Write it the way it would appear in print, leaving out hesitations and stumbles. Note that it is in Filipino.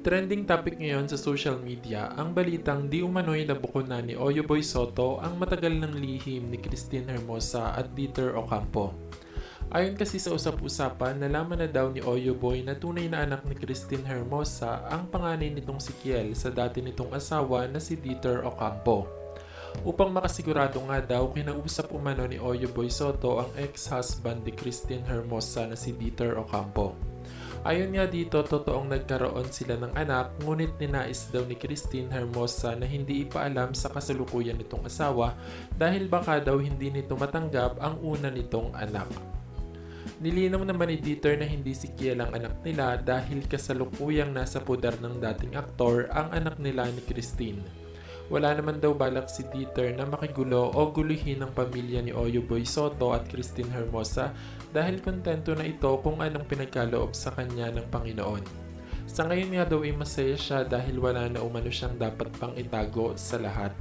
Trending topic ngayon sa social media ang balitang di umano'y nabuko na ni Oyoboy Soto ang matagal ng lihim ni Christine Hermosa at Dieter Ocampo. Ayon kasi sa usap-usapan, nalaman na daw ni Oyoboy na tunay na anak ni Christine Hermosa ang panganay nitong si Kiel sa dati nitong asawa na si Dieter Ocampo. Upang makasigurado nga daw, kinausap umano ni Oyoboy Soto ang ex-husband ni Christine Hermosa na si Dieter Ocampo. Ayon nga dito, totoong nagkaroon sila ng anak, ngunit ninais daw ni Christine Hermosa na hindi ipaalam sa kasalukuyan nitong asawa dahil baka daw hindi nito matanggap ang una nitong anak. Nilinaw naman ni Dieter na hindi si Kiel ang anak nila dahil kasalukuyang nasa pudar ng dating aktor ang anak nila ni Christine. Wala naman daw balak si Dieter na makigulo o guluhin ang pamilya ni Oyoboy Soto at Christine Hermosa dahil kontento na ito kung anong pinagkaloob sa kanya ng Panginoon. Sa ngayon nga daw ay masaya siya dahil wala na umano siyang dapat pang itago sa lahat.